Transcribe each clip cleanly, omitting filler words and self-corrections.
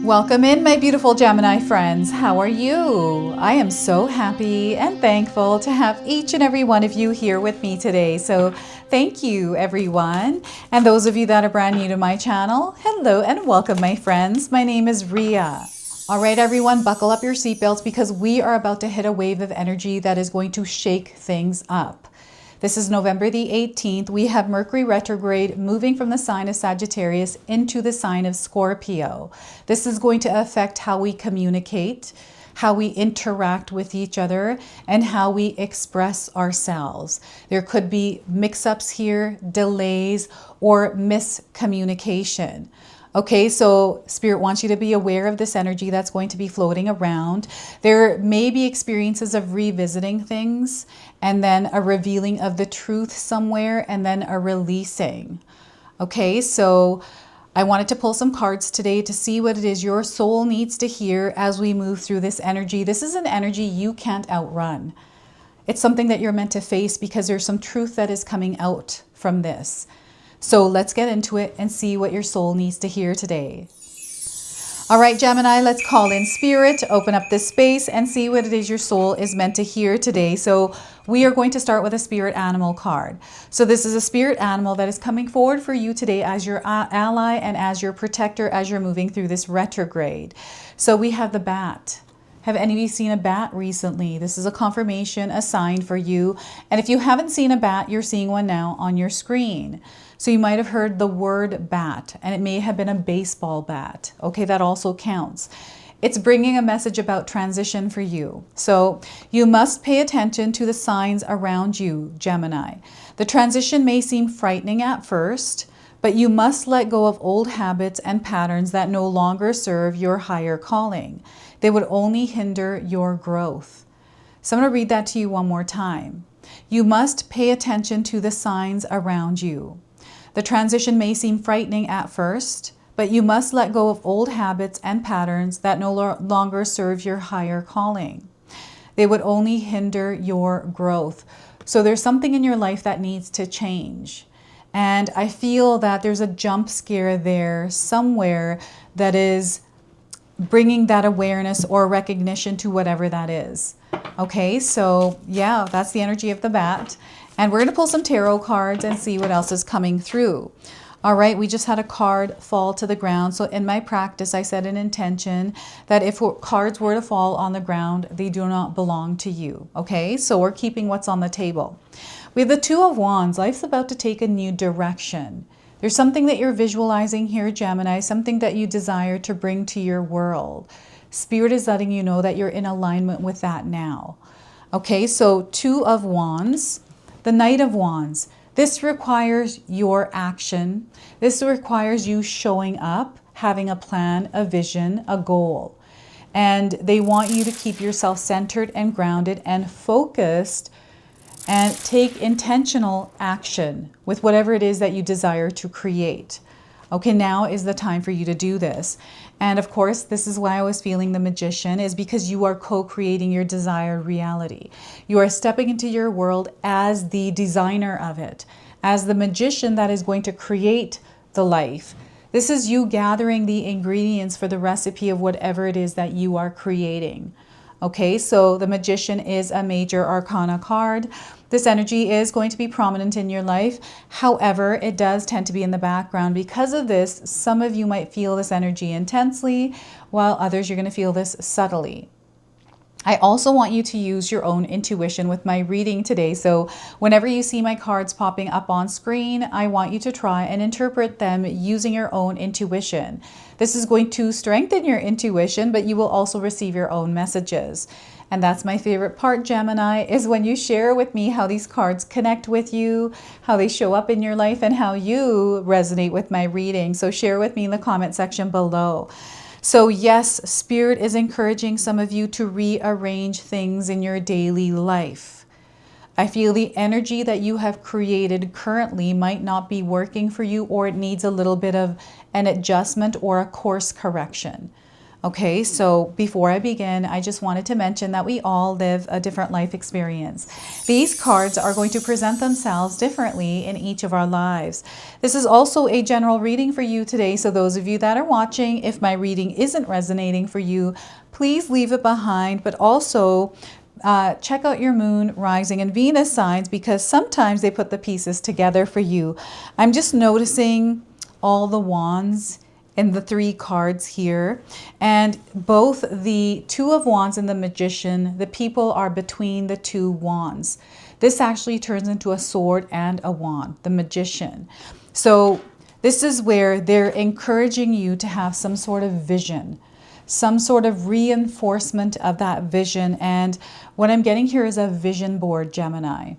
Welcome in, my beautiful Gemini friends. How are you? I am so happy and thankful to have each and every one of you here with me today. So thank you, everyone. And those of you that are brand new to my channel, hello and welcome, my friends. My name is Ria. All right, everyone, buckle up your seatbelts because we are about to hit a wave of energy that is going to shake things up. This is November the 18th. We have Mercury retrograde moving from the sign of Sagittarius into the sign of Scorpio. This is going to affect how we communicate, how we interact with each other, and how we express ourselves. There could be mix-ups here, delays, or miscommunication. Okay, so Spirit wants you to be aware of this energy that's going to be floating around. There may be experiences of revisiting things and then a revealing of the truth somewhere and then a releasing. Okay, so I wanted to pull some cards today to see what it is your soul needs to hear as we move through this energy. This is an energy you can't outrun. It's something that you're meant to face because there's some truth that is coming out from this. So let's get into it and see what your soul needs to hear today. All right, Gemini, let's call in Spirit, open up this space and see what it is your soul is meant to hear today. So we are going to start with a spirit animal card. So this is a spirit animal that is coming forward for you today as your ally and as your protector as you're moving through this retrograde. So we have the bat. Have any of you seen a bat recently? This is a confirmation, a sign for you. And if you haven't seen a bat, you're seeing one now on your screen. So you might have heard the word bat, and it may have been a baseball bat. Okay, that also counts. It's bringing a message about transition for you. So you must pay attention to the signs around you, Gemini. The transition may seem frightening at first, but you must let go of old habits and patterns that no longer serve your higher calling. They would only hinder your growth. So I'm going to read that to you one more time. You must pay attention to the signs around you. The transition may seem frightening at first, but you must let go of old habits and patterns that no longer serve your higher calling. They would only hinder your growth. So there's something in your life that needs to change. And I feel that there's a jump scare there somewhere that is bringing that awareness or recognition to whatever that is. Okay, so yeah, that's the energy of the bat. And we're going to pull some tarot cards and see what else is coming through. All right, we just had a card fall to the ground. So in my practice, I set an intention that if cards were to fall on the ground, they do not belong to you. Okay, so we're keeping what's on the table. We have the Two of Wands. Life's about to take a new direction. There's something that you're visualizing here, Gemini, something that you desire to bring to your world. Spirit is letting you know that you're in alignment with that now. Okay, so Two of Wands, the Knight of Wands. This requires your action. This requires you showing up, having a plan, a vision, a goal. And they want you to keep yourself centered and grounded and focused and take intentional action with whatever it is that you desire to create. Okay, now is the time for you to do this. And of course, this is why I was feeling the Magician, is because you are co-creating your desired reality. You are stepping into your world as the designer of it, as the magician that is going to create the life. This is you gathering the ingredients for the recipe of whatever it is that you are creating. Okay, so the Magician is a major arcana card. This energy is going to be prominent in your life. However, it does tend to be in the background. Because of this, some of you might feel this energy intensely, while others you're going to feel this subtly. I also want you to use your own intuition with my reading today. So whenever you see my cards popping up on screen, I want you to try and interpret them using your own intuition. This is going to strengthen your intuition, but you will also receive your own messages. And that's my favorite part, Gemini, is when you share with me how these cards connect with you, how they show up in your life, and how you resonate with my reading. So share with me in the comment section below. So yes, Spirit is encouraging some of you to rearrange things in your daily life. I feel the energy that you have created currently might not be working for you, or it needs a little bit of an adjustment or a course correction. Okay, so before I begin, I just wanted to mention that we all live a different life experience. These cards are going to present themselves differently in each of our lives. This is also a general reading for you today, so those of you that are watching, if my reading isn't resonating for you, please leave it behind, but also check out your moon, rising, and Venus signs because sometimes they put the pieces together for you. I'm just noticing all the wands in the 3 cards here, and both the 2 of Wands and the Magician, the people are between the 2 wands. This actually turns into a sword and a wand, the Magician. So this is where they're encouraging you to have some sort of vision, some sort of reinforcement of that vision. And what I'm getting here is a vision board, Gemini.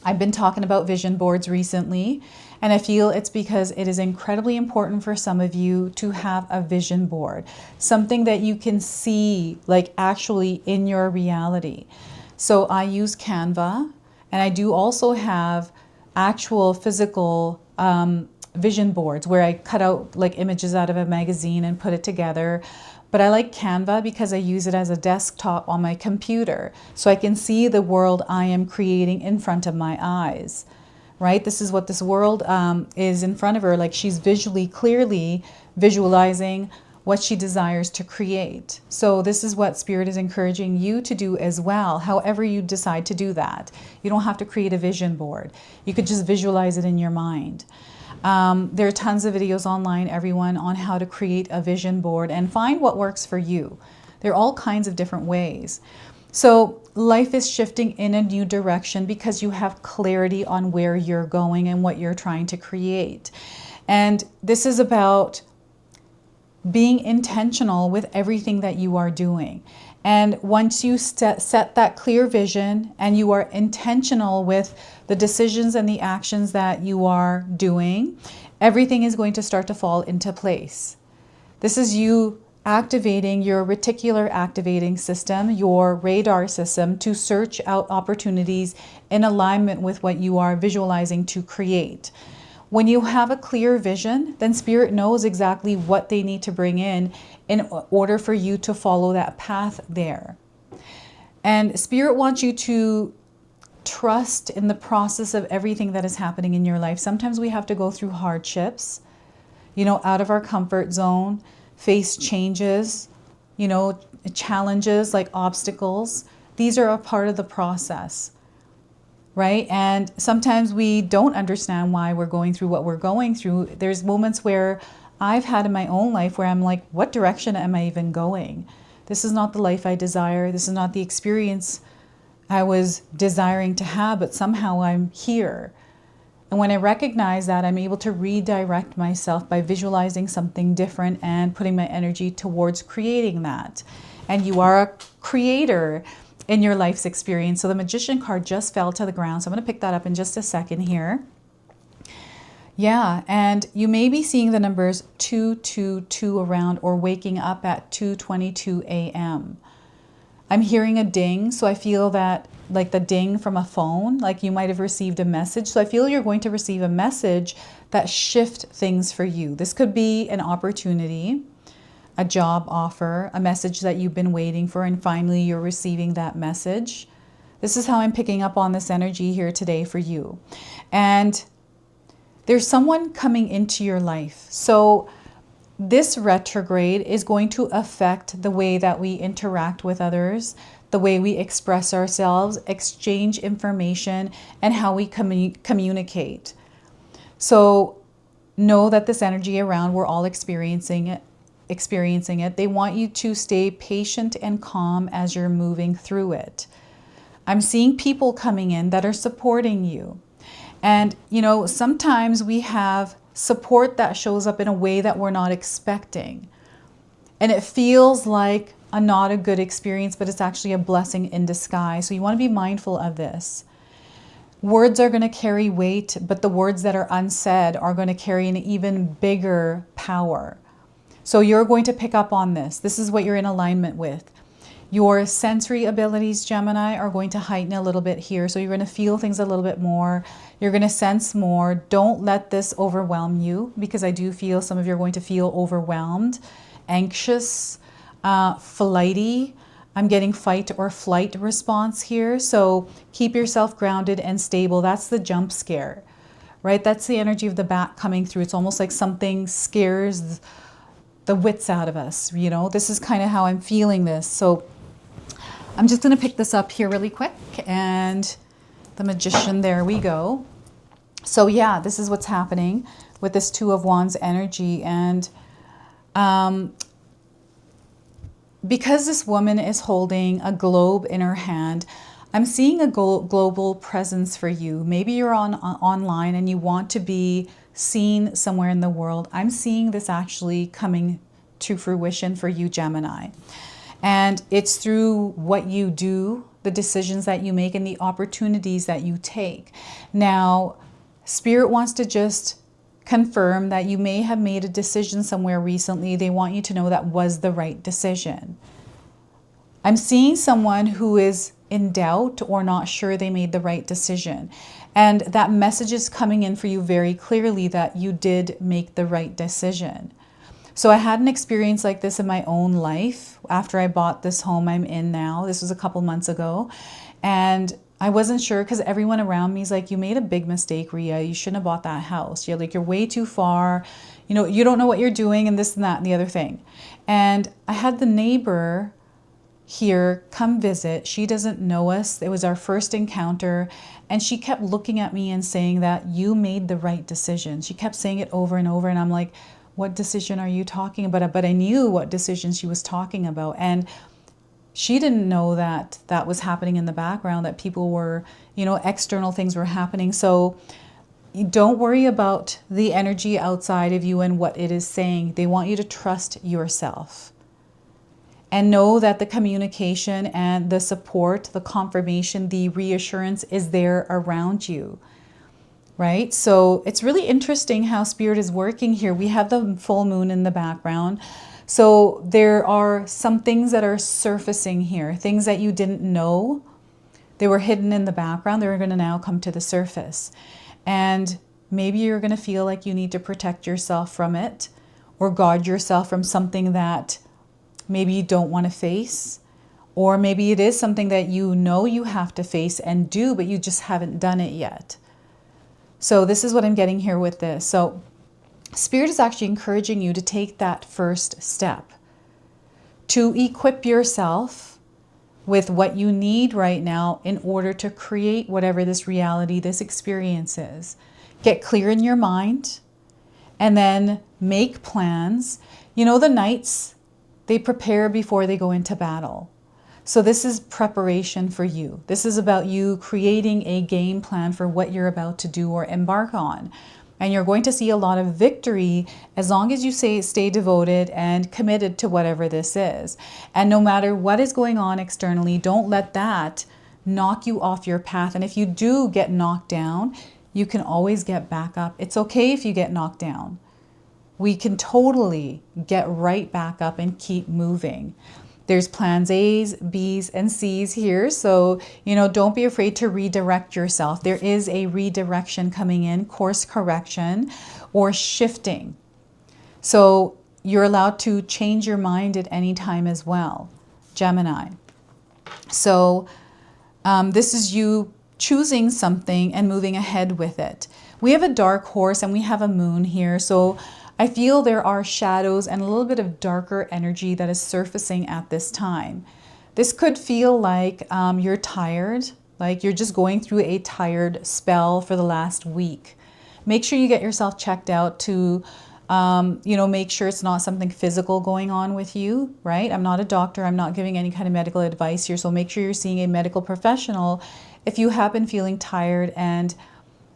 I've been talking about vision boards recently, and I feel it's because it is incredibly important for some of you to have a vision board, something that you can see like actually in your reality. So I use Canva, and I do also have actual physical vision boards where I cut out like images out of a magazine and put it together. But I like Canva because I use it as a desktop on my computer so I can see the world I am creating in front of my eyes, right? This is what this world is in front of her. Like she's clearly visualizing what she desires to create. So this is what Spirit is encouraging you to do as well, however you decide to do that. You don't have to create a vision board. You could just visualize it in your mind. There are tons of videos online, everyone, on how to create a vision board and find what works for you. There are all kinds of different ways. So life is shifting in a new direction because you have clarity on where you're going and what you're trying to create. And this is about being intentional with everything that you are doing. And once you set that clear vision and you are intentional with the decisions and the actions that you are doing, everything is going to start to fall into place. This is you activating your reticular activating system, your radar system, to search out opportunities in alignment with what you are visualizing to create. When you have a clear vision, then Spirit knows exactly what they need to bring in order for you to follow that path there. And Spirit wants you to trust in the process of everything that is happening in your life. Sometimes we have to go through hardships, out of our comfort zone, face changes, challenges like obstacles. These are a part of the process. Right? And sometimes we don't understand why we're going through what we're going through. There's moments where I've had in my own life where I'm like, what direction am I even going? This is not the life I desire. This is not the experience I was desiring to have, but somehow I'm here. And when I recognize that, I'm able to redirect myself by visualizing something different and putting my energy towards creating that. And you are a creator in your life's experience. So the Magician card just fell to the ground. So I'm going to pick that up in just a second here. Yeah, and you may be seeing the numbers 222 around or waking up at 2:22 a.m. I'm hearing a ding, so I feel that like the ding from a phone, like you might have received a message. So I feel you're going to receive a message that shift things for you. This could be an opportunity, a job offer, a message that you've been waiting for, and finally you're receiving that message. This is how I'm picking up on this energy here today for you. And there's someone coming into your life. So this retrograde is going to affect the way that we interact with others, the way we express ourselves, exchange information, and how we communicate. So know that this energy around, we're all experiencing it. They want you to stay patient and calm as you're moving through it. I'm seeing people coming in that are supporting you. And, sometimes we have support that shows up in a way that we're not expecting. And it feels like not a good experience, but it's actually a blessing in disguise. So you want to be mindful of this. Words are going to carry weight, but the words that are unsaid are going to carry an even bigger power. So you're going to pick up on this. This is what you're in alignment with. Your sensory abilities, Gemini, are going to heighten a little bit here. So you're going to feel things a little bit more. You're going to sense more. Don't let this overwhelm you, because I do feel some of you are going to feel overwhelmed anxious, flighty. I'm getting fight or flight response here. So keep yourself grounded and stable. That's the jump scare, right? That's the energy of the bat coming through. It's almost like something scares the wits out of us. You know, this is kind of how I'm feeling this. So I'm just going to pick this up here really quick. And the Magician, there we go. So yeah, this is what's happening with this Two of Wands energy. And because this woman is holding a globe in her hand, I'm seeing a global presence for you. Maybe you're online and you want to be seen somewhere in the world. I'm seeing this actually coming to fruition for you, Gemini. And it's through what you do, the decisions that you make, and the opportunities that you take. Now, Spirit wants to just confirm that you may have made a decision somewhere recently. They want you to know that was the right decision. I'm seeing someone who is in doubt or not sure they made the right decision. And that message is coming in for you very clearly that you did make the right decision. So I had an experience like this in my own life after I bought this home I'm in now. This was a couple months ago. And I wasn't sure because everyone around me is like, you made a big mistake, Ria. You shouldn't have bought that house. You're like, you're way too far. You know, you don't know what you're doing and this and that and the other thing. And I had the neighbor here come visit. She doesn't know us. It was our first encounter. And she kept looking at me and saying that you made the right decision. She kept saying it over and over. And I'm like, what decision are you talking about? But I knew what decision she was talking about. And she didn't know that that was happening in the background, that people were, you know, external things were happening. So don't worry about the energy outside of you and what it is saying. They want you to trust yourself. And know that the communication and the support, the confirmation, the reassurance is there around you, right? So it's really interesting how Spirit is working here. We have the full moon in the background. So there are some things that are surfacing here, things that you didn't know. They were hidden in the background. They're going to now come to the surface. And maybe you're going to feel like you need to protect yourself from it or guard yourself from something that maybe you don't want to face, or maybe it is something that you know you have to face and do, but you just haven't done it yet. So this is what I'm getting here with this. So Spirit is actually encouraging you to take that first step, to equip yourself with what you need right now in order to create whatever this reality, this experience is. Get clear in your mind and then make plans. You know, the knights, they prepare before they go into battle. So this is preparation for you. This is about you creating a game plan for what you're about to do or embark on. And you're going to see a lot of victory as long as you stay devoted and committed to whatever this is. And no matter what is going on externally, don't let that knock you off your path. And if you do get knocked down, you can always get back up. It's okay if you get knocked down. We can totally get right back up and keep moving. There's plans A's, B's, and C's here. So, you know, don't be afraid to redirect yourself. There is a redirection coming in, course correction or shifting. So you're allowed to change your mind at any time as well, Gemini. So this is you choosing something and moving ahead with it. We have a dark horse and we have a moon here. So I feel there are shadows and a little bit of darker energy that is surfacing at this time. This could feel like you're tired, like you're just going through a tired spell for the last week. Make sure you get yourself checked out to, you know, make sure it's not something physical going on with you, right? I'm not a doctor. I'm not giving any kind of medical advice here. So make sure you're seeing a medical professional if you have been feeling tired and,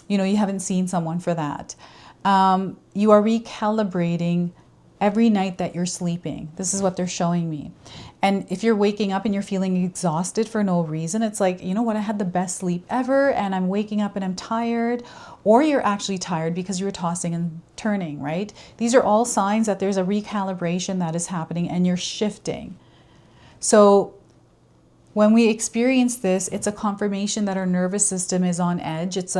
you know, you haven't seen someone for that. You are recalibrating every night that you're sleeping. This is what they're showing me. And if you're waking up and you're feeling exhausted for no reason, it's like, you know what, I had the best sleep ever and I'm waking up and I'm tired. Or you're actually tired because you were tossing and turning, right? These are all signs that there's a recalibration that is happening and you're shifting. So when we experience this, it's a confirmation that our nervous system is on edge. It's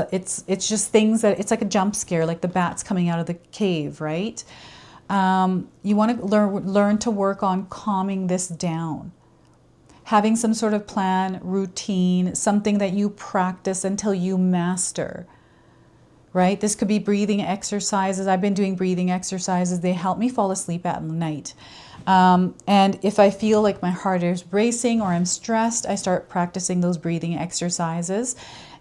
just things that, it's like a jump scare, like the bats coming out of the cave, right? You want to learn to work on calming this down. Having some sort of plan, routine, something that you practice until you master, right? This could be breathing exercises. I've been doing breathing exercises. They help me fall asleep at night. And if I feel like my heart is racing or I'm stressed, I start practicing those breathing exercises.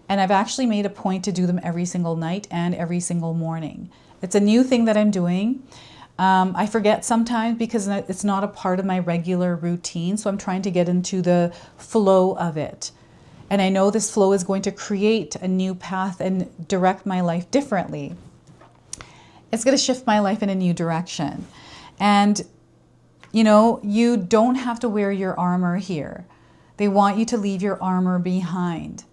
And I've actually made a point to do them every single night and every single morning. It's a new thing that I'm doing. I forget sometimes because it's not a part of my regular routine. So I'm trying to get into the flow of it. And I know this flow is going to create a new path and direct my life differently. It's going to shift my life in a new direction. And, you know, you don't have to wear your armor here. They want you to leave your armor behind.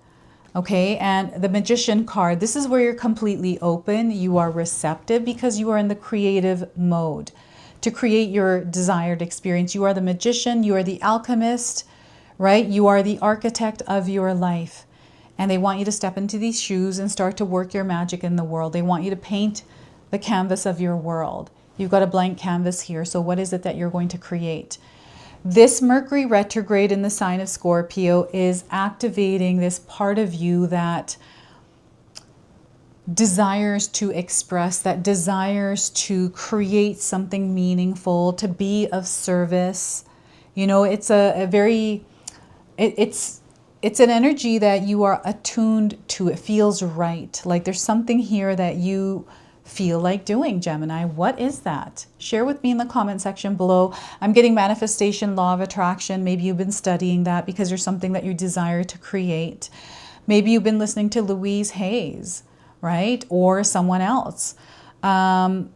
Okay, and the Magician card, this is where you're completely open. You are receptive because you are in the creative mode to create your desired experience. You are the magician, you are the alchemist, right? You are the architect of your life. And they want you to step into these shoes and start to work your magic in the world. They want you to paint the canvas of your world. You've got a blank canvas here. So what is it that you're going to create? This Mercury retrograde in the sign of Scorpio is activating this part of you that desires to express, that desires to create something meaningful, to be of service. You know, it's it's an energy that you are attuned to. It feels right. Like there's something here that you feel like doing, Gemini. What is that? Share with me in the comment section below. I'm getting manifestation, law of attraction. Maybe you've been studying that because there's something that you desire to create. Maybe you've been listening to Louise Hayes, right? Or someone else. I'm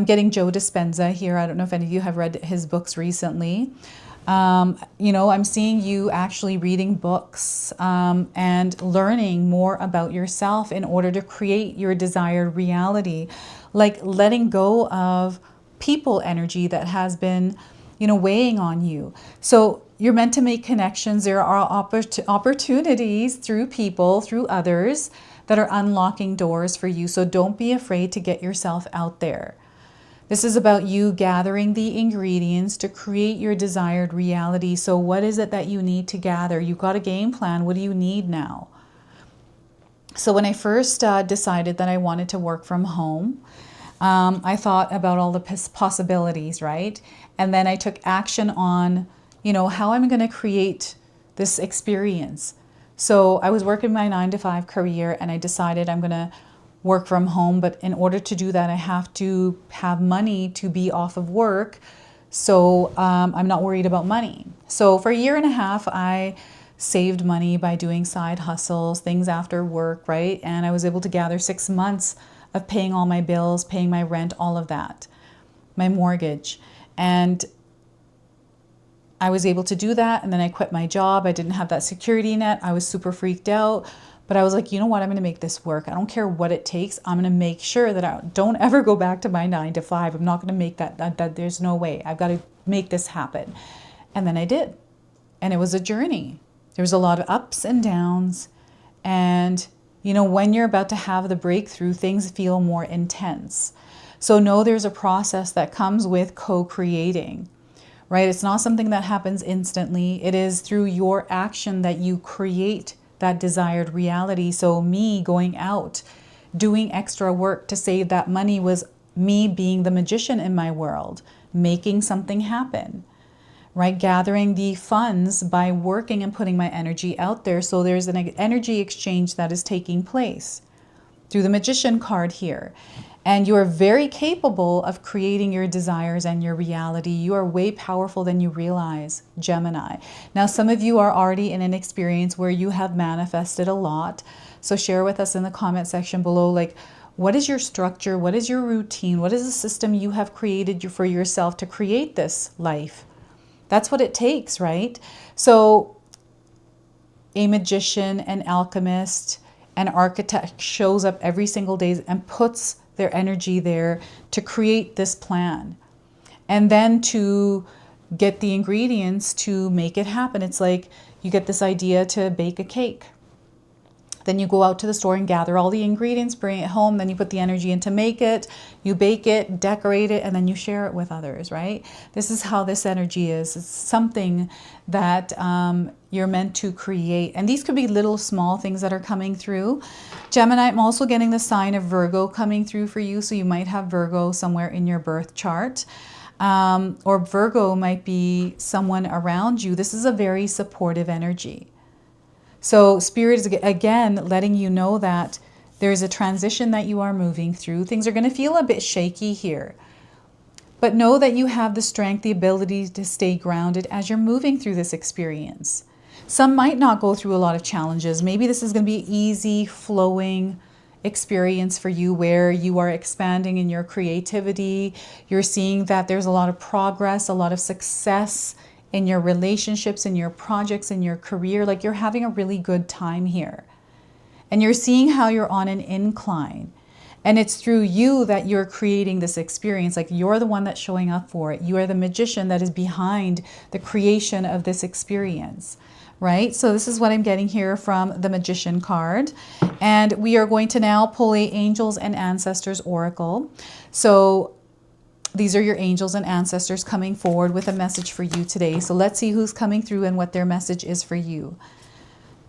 getting Joe Dispenza here. I don't know if any of you have read his books recently. You know, I'm seeing you actually reading books and learning more about yourself in order to create your desired reality, like letting go of people energy that has been, you know, weighing on you. So you're meant to make connections. There are opportunities through people, through others that are unlocking doors for you. So don't be afraid to get yourself out there. This is about you gathering the ingredients to create your desired reality. So what is it that you need to gather? You've got a game plan. What do you need now? So when I first decided that I wanted to work from home, I thought about all the possibilities, right? And then I took action on, you know, how I'm going to create this experience. So I was working my 9-to-5 career and I decided I'm going to work from home, but in order to do that, I have to have money to be off of work. So I'm not worried about money. So for a year and a half, I saved money by doing side hustles, things after work, right? And I was able to gather 6 months of paying all my bills, paying my rent, all of that, my mortgage. And I was able to do that. And then I quit my job. I didn't have that security net. I was super freaked out. But I was like, you know what? I'm going to make this work. I don't care what it takes. I'm going to make sure that I don't ever go back to my 9-to-5. I'm not going to make that. There's no way. I've got to make this happen. And then I did. And it was a journey. There was a lot of ups and downs. And, you know, when you're about to have the breakthrough, things feel more intense. So know there's a process that comes with co-creating, right? It's not something that happens instantly. It is through your action that you create that desired reality. So me going out, doing extra work to save that money was me being the magician in my world, making something happen, right? Gathering the funds by working and putting my energy out there. So there's an energy exchange that is taking place through the Magician card here. And you are very capable of creating your desires and your reality. You are way powerful than you realize, Gemini. Now, some of you are already in an experience where you have manifested a lot. So share with us in the comment section below, like, what is your structure? What is your routine? What is the system you have created for yourself to create this life? That's what it takes, right? So a magician, an alchemist, an architect shows up every single day and puts their energy there to create this plan and then to get the ingredients to make it happen. It's like you get this idea to bake a cake. Then you go out to the store and gather all the ingredients, bring it home, then you put the energy in to make it, you bake it, decorate it, and then you share it with others, right? This is how this energy is. It's something that you're meant to create. And these could be little small things that are coming through. Gemini, I'm also getting the sign of Virgo coming through for you. So you might have Virgo somewhere in your birth chart. Or Virgo might be someone around you. This is a very supportive energy. So Spirit is, again, letting you know that there's a transition that you are moving through. Things are going to feel a bit shaky here. But know that you have the strength, the ability to stay grounded as you're moving through this experience. Some might not go through a lot of challenges. Maybe this is going to be easy, flowing experience for you where you are expanding in your creativity. You're seeing that there's a lot of progress, a lot of success in your relationships, in your projects, in your career. Like you're having a really good time here. And you're seeing how you're on an incline. And it's through you that you're creating this experience. Like you're the one that's showing up for it. You are the magician that is behind the creation of this experience, right? So this is what I'm getting here from the Magician card. And we are going to now pull a Angels and Ancestors Oracle. So these are your angels and ancestors coming forward with a message for you today. So let's see who's coming through and what their message is for you.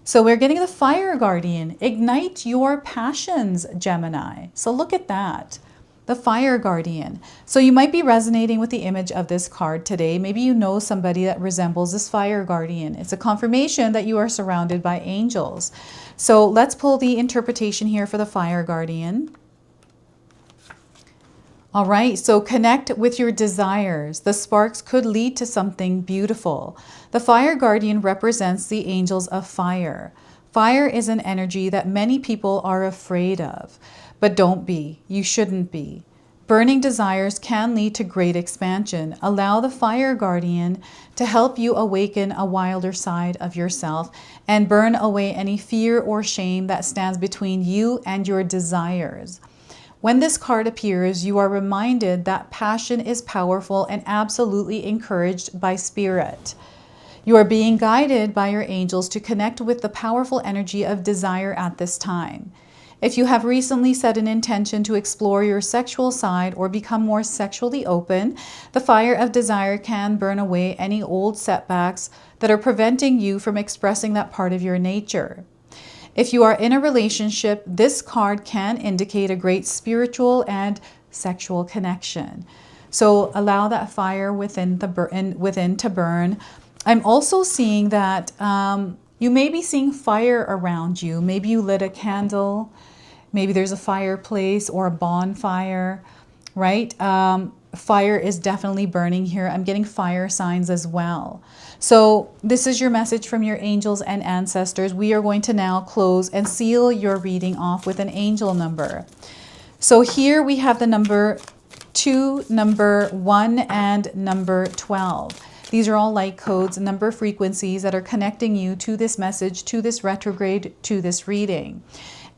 So we're getting the Fire Guardian. Ignite your passions, Gemini. So look at that. The Fire Guardian. So you might be resonating with the image of this card today. Maybe you know somebody that resembles this Fire Guardian. It's a confirmation that you are surrounded by angels. So let's pull the interpretation here for the Fire Guardian. All right, so connect with your desires. The sparks could lead to something beautiful. The Fire Guardian represents the angels of fire. Fire is an energy that many people are afraid of, but don't be. You shouldn't be. Burning desires can lead to great expansion. Allow the Fire Guardian to help you awaken a wilder side of yourself and burn away any fear or shame that stands between you and your desires. When this card appears, you are reminded that passion is powerful and absolutely encouraged by Spirit. You are being guided by your angels to connect with the powerful energy of desire at this time. If you have recently set an intention to explore your sexual side or become more sexually open, the fire of desire can burn away any old setbacks that are preventing you from expressing that part of your nature. If you are in a relationship, this card can indicate a great spiritual and sexual connection. So allow that fire within to burn. I'm also seeing that you may be seeing fire around you. Maybe you lit a candle. Maybe there's a fireplace or a bonfire, right? Fire is definitely burning here. I'm getting fire signs as well. So this is your message from your angels and ancestors. We are going to now close and seal your reading off with an angel number. So here we have the number 2, number 1, and number 12. These are all light codes, number frequencies that are connecting you to this message, to this retrograde, to this reading.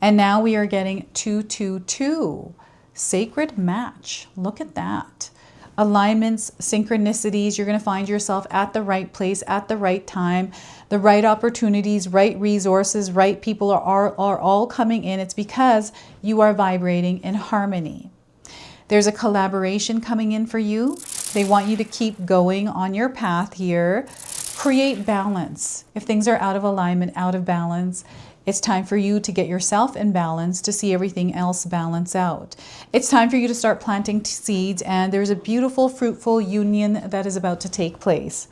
And now we are getting 222. Sacred match. Look at that. Alignments, synchronicities. You're going to find yourself at the right place at the right time. The right opportunities, right resources, right people are all coming in. It's because you are vibrating in harmony. There's a collaboration coming in for you. They want you to keep going on your path here. Create balance. If things are out of alignment, out of balance, it's time for you to get yourself in balance to see everything else balance out. It's time for you to start planting seeds, and there's a beautiful, fruitful union that is about to take place.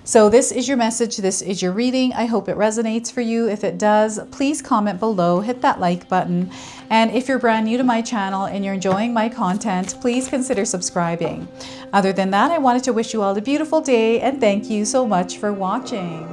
So this is your message. This is your reading. I hope it resonates for you. If it does, please comment below, hit that like button. And if you're brand new to my channel and you're enjoying my content, please consider subscribing. Other than that, I wanted to wish you all a beautiful day and thank you so much for watching.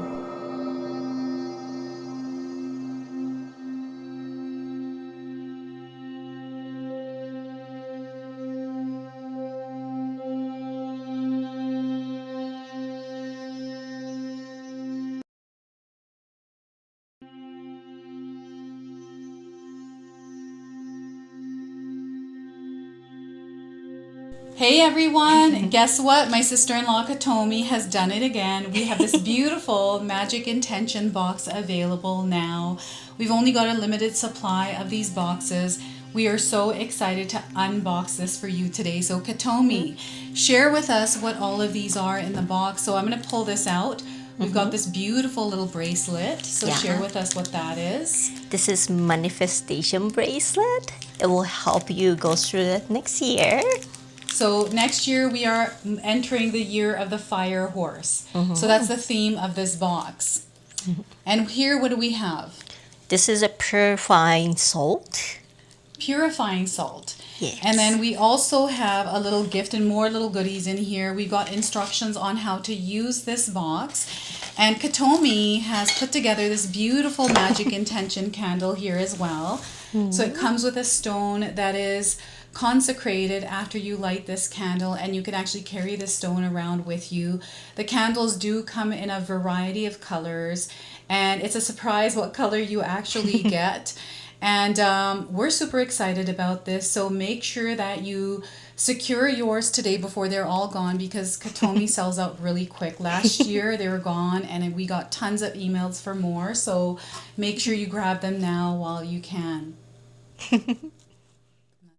Hey everyone, guess what? My sister-in-law Katomi has done it again. We have this beautiful magic intention box available now. We've only got a limited supply of these boxes. We are so excited to unbox this for you today. So Katomi, share with us what all of these are in the box. So I'm going to pull this out. We've got this beautiful little bracelet. So share with us what that is. This is manifestation bracelet. It will help you go through it next year. So next year we are entering the year of the fire horse. So that's the theme of this box. And here, what do we have? This is a purifying salt. Purifying salt. Yes. And then we also have a little gift and more little goodies in here. We got instructions on how to use this box. And Katomi has put together this beautiful magic intention candle here as well. So it comes with a stone that is consecrated after you light this candle, and you can actually carry this stone around with you. The candles do come in a variety of colors, and it's a surprise what color you actually get. And we're super excited about this, so make sure that you secure yours today before they're all gone, because Katomi sells out really quick. Last year they were gone, and we got tons of emails for more, so make sure you grab them now while you can.